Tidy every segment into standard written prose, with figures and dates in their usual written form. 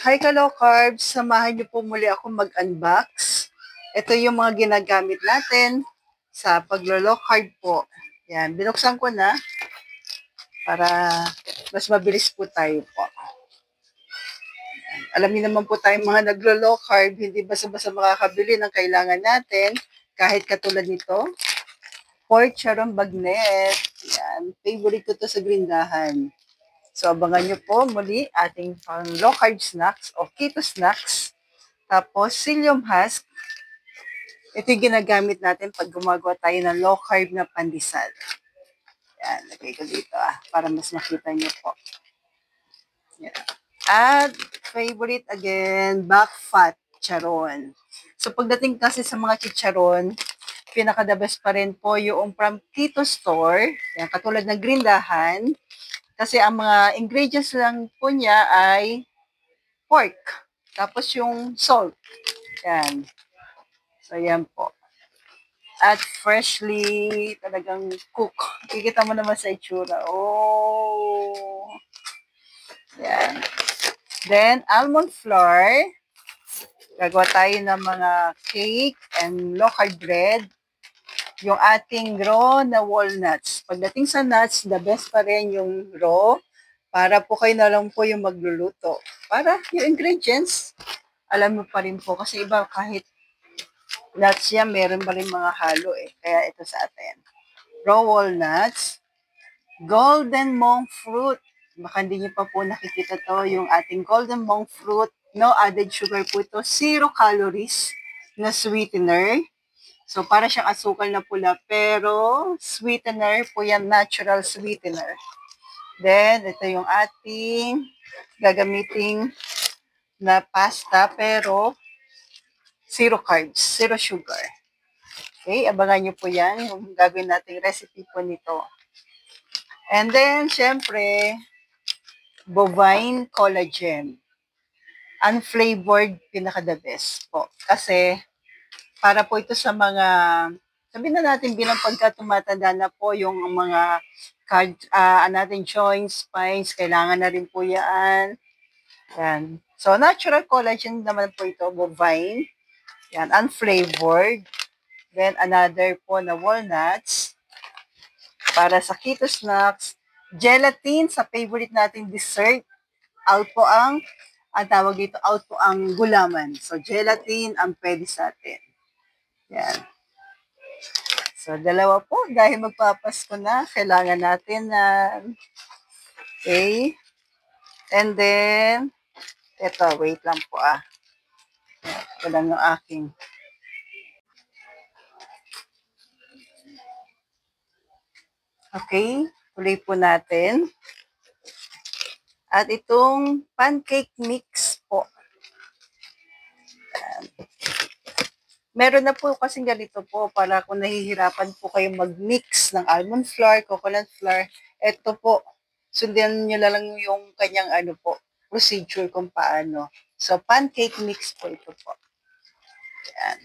Hi ka-low carbs, samahan niyo po muli ako mag-unbox. Ito yung mga ginagamit natin sa paglo-low carb po. Yan, binuksan ko na para mas mabilis po tayo po. Alam niyo naman po tayong mga naglo-low carb, hindi basta-basta makakabili ng kailangan natin. Kahit katulad nito, pork charon bagnet. Yan, favorite ko to sa grindahan. So, abangan nyo po muli ating pang low carb snacks o keto snacks. Tapos, psyllium husk. Ito yung ginagamit natin pag gumagawa tayo ng low carb na pandesal. Yan, lagay ko dito para mas makita nyo po. Yan. At favorite again, back fat charon. So, pagdating kasi sa mga chicharon, pinaka-the best pa rin po yung from Keto Store. Yan, katulad ng grindahan. Kasi ang mga ingredients lang po niya ay pork. Tapos yung salt. Yan. So, yan po. At freshly talagang cook. Kikita mo naman sa itsura. Oh! Yan. Then, almond flour. Gagawa tayo ng mga cake and local bread. Yung ating raw na walnuts. Pagdating sa nuts, the best pa rin yung raw. Para po kayo na lang po yung magluluto. Para yung ingredients, alam mo pa rin po. Kasi iba kahit nuts yan, meron pa rin mga halo eh. Kaya ito sa atin. Raw walnuts, golden monk fruit. Baka hindi nyo pa po nakikita to, yung ating golden monk fruit. No added sugar po ito. 0 calories na sweetener. So, para siyang asukal na pula, pero sweetener po yan, natural sweetener. Then, ito yung ating gagamiting na pasta, pero 0 carbs, 0 sugar. Okay, abangan nyo po yan, yung gagawin nating recipe po nito. And then, syempre, bovine collagen. Unflavored, pinaka-the best po. Kasi, para po ito sa mga, sabihin na natin bilang pagka tumatanda na po yung mga natin joints, spines, kailangan na rin po yan. Yan. So, natural collagen naman po ito, bovine. Yan, unflavored. Then, another po na walnuts. Para sa keto snacks, gelatin sa favorite nating dessert. Out po ang tawag dito, out po ang gulaman. So, gelatin ang pwede sa atin. Yan. So, dalawa po. Dahil magpapasko na, kailangan natin na okay. And then, ito, wait lang po Ito lang yung aking. Okay, tuloy po natin. At itong pancake mix po. Meron na po kasing ganito po para kung nahihirapan po kayong mag-mix ng almond flour, coconut flour, ito po, sundan nyo lang yung kanyang procedure kung paano. So, pancake mix po ito po. Yan.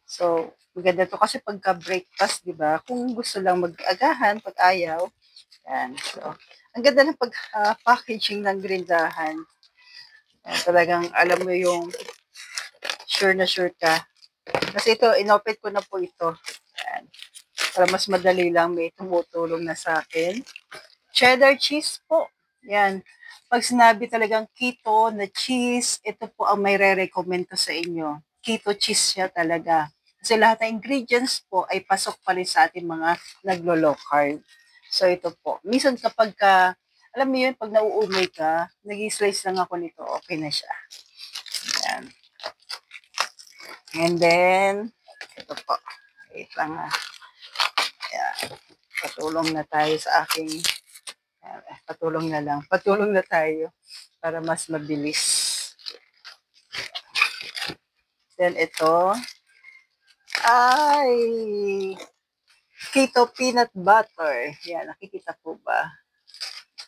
So, maganda to kasi pagka-breakfast, di ba? Kung gusto lang mag-agahan, pag ayaw, yan. So, ang ganda ng pag-packaging ng grindahan. Yan, talagang alam mo yung sure na sure ka. Kasi ito, inopet ko na po ito. Yan. Para mas madali lang, may tumutulong na sa akin. Cheddar cheese po. Yan. Pag sinabi talagang keto na cheese, ito po ang may re-recommend ko sa inyo. Keto cheese siya talaga. Kasi lahat ng ingredients po ay pasok pa rin sa ating mga naglo-low carb. So ito po. Minsan kapag alam mo yun, pag nauumay ka, nag-slice lang ako nito, okay na siya. Yan. And then, ito po. Wait lang Yan. Patulong na tayo sa aking, patulong na lang. Patulong na tayo para mas mabilis. Then ito, ay, keto peanut butter. Yan, nakikita po ba?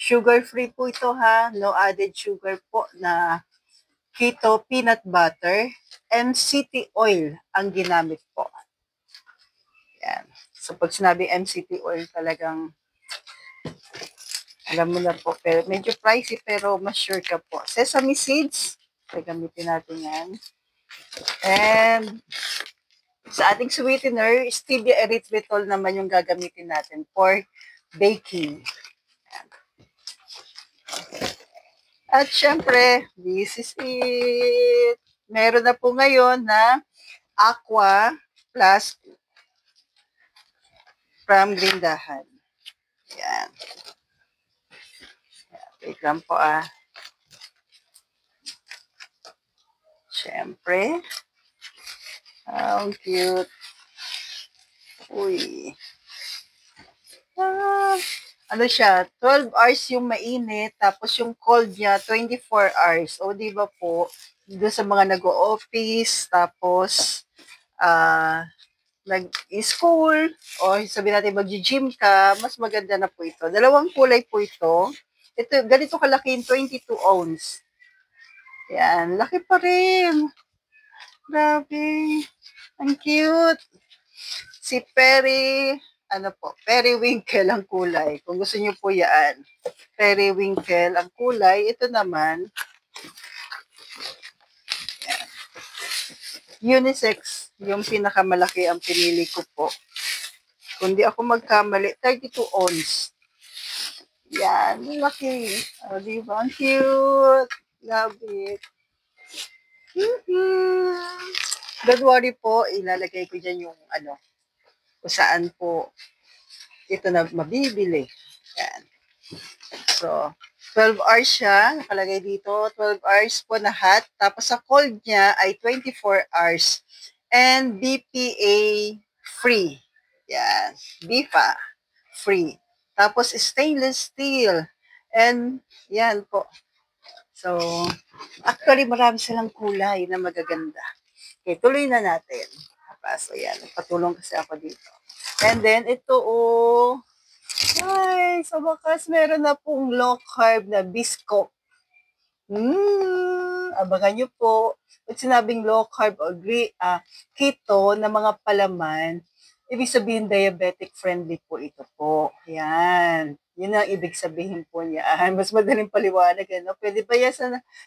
Sugar-free po ito ha. No added sugar po na keto peanut butter. MCT oil ang ginamit po. Yan. So pag sinabi MCT oil talagang Alam mo na po, pero medyo pricey pero mas sure ka po. Sesame seeds, gamitin natin yan. And sa ating sweetener, stevia erythritol naman yung gagamitin natin for baking. At syempre, this is it. Meron na po ngayon na Aqua Plus from Grindahan. Yan. Wait lang po Syempre. Ang cute. Uy. Ano siya, 12 hours yung mainit, tapos yung cold niya, 24 hours. O, di ba po, doon sa mga nag-o-office, tapos, nag-school, o sabihin natin mag-gym ka, mas maganda na po ito. Dalawang kulay po ito. Ito, ganito kalaki, 22 ounce. Yan, laki pa rin. Grabe. Ang cute. Si Periwinkle ang kulay. Kung gusto niyo po yan. Periwinkle ang kulay. Ito naman, unisex. Yung pinakamalaki ang pinili ko po. Kung di ako magkamali, 32 ounce. Yan, laki. O, diba? Ang cute. Love it. Don't worry po, ilalagay ko dyan yung kung saan po ito na mabibili. Yan. So, 12 hours siya, nakalagay dito, 12 hours po na hot. Tapos sa cold niya ay 24 hours. And BPA free. Yan, BPA free. Tapos stainless steel. And yan po. So, actually marami silang kulay na magaganda. Okay, tuloy na natin. So, yan, patulong kasi ako dito. And then, ito ay, sa wakas, meron na pong low carb na biscuit. Abangan nyo po. Pag sinabing low carb o keto na mga palaman, ibig sabihin diabetic friendly po ito po. Yan. Yun ang ibig sabihin po niya. Mas madaling paliwanag. Pwede ba yan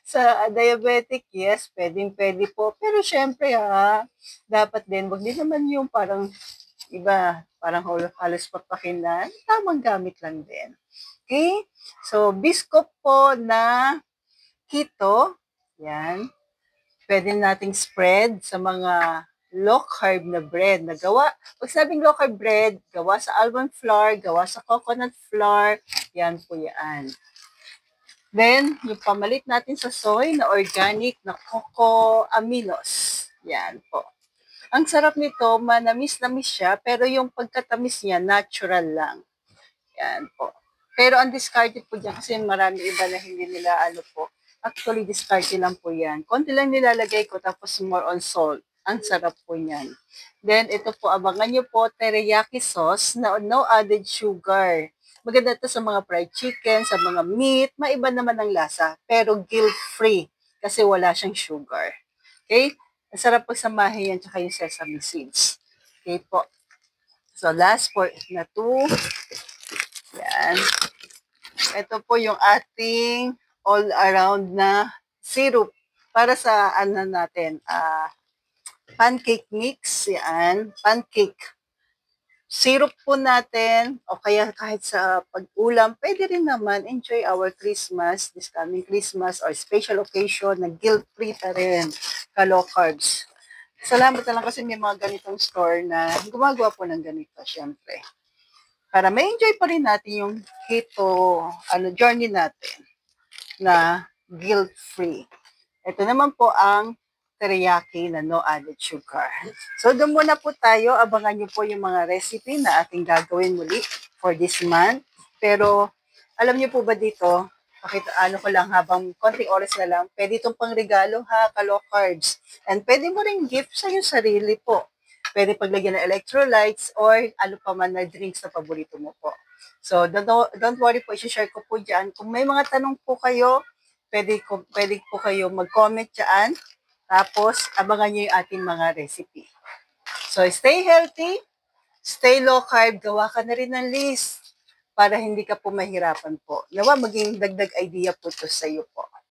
sa diabetic? Yes, pwede po. Pero syempre dapat din, wag din naman yung parang iba, parang halos papakinan. Tamang gamit lang din. Okay? So, biscuit po na keto. Yan. Pwede nating spread sa mga low carb na bread na gawa. Pag sabing low carb bread, gawa sa almond flour, gawa sa coconut flour, yan po yan. Then, yung pamalit natin sa soy na organic na coco aminos. Yan po. Ang sarap nito, manamis-namis siya, pero yung pagkatamis niya, natural lang. Yan po. Pero ang discarded po dyan, kasi marami iba na hindi nila actually discarded lang po yan. Konti lang nilalagay ko, tapos more on salt. Ang sarap po niyan. Then, ito po, abangan nyo po, teriyaki sauce na no added sugar. Maganda ito sa mga fried chicken, sa mga meat, maiba naman ang lasa, pero guilt-free kasi wala siyang sugar. Okay? Ang sarap po samahin yan, tsaka yung sesame seeds. Okay po. So, last po na 2. Yan. Ito po yung ating all-around na syrup para sa natin, pancake mix. Yan. Pancake syrup po natin, o kaya kahit sa pag-ulam, pwede rin naman enjoy our Christmas, this coming Christmas or special occasion na guilt-free pa rin, ka-low carbs. Salamat na lang kasi may mga ganitong store na gumagawa po ng ganito, syempre. Para ma-enjoy pa rin natin yung keto journey natin na guilt-free. Ito naman po ang teriyaki na no added sugar. So, doon muna po tayo. Abangan nyo po yung mga recipe na ating gagawin muli for this month. Pero, alam nyo po ba dito, ko lang habang konting oras na lang, pwede itong pangregalo ka-low carbs. And pwede mo rin gift sa yung sarili po. Pwede paglagyan ng electrolytes or ano pa man na drinks na paborito mo po. So, don't worry po, isi-share ko po dyan. Kung may mga tanong po kayo, pwede po kayo mag-comment dyan. Tapos, abangan nyo yung ating mga recipe. So, stay healthy, stay low carb, gawa ka na rin ng list. para hindi ka po mahirapan po. Nawa maging dagdag idea po to sa iyo po.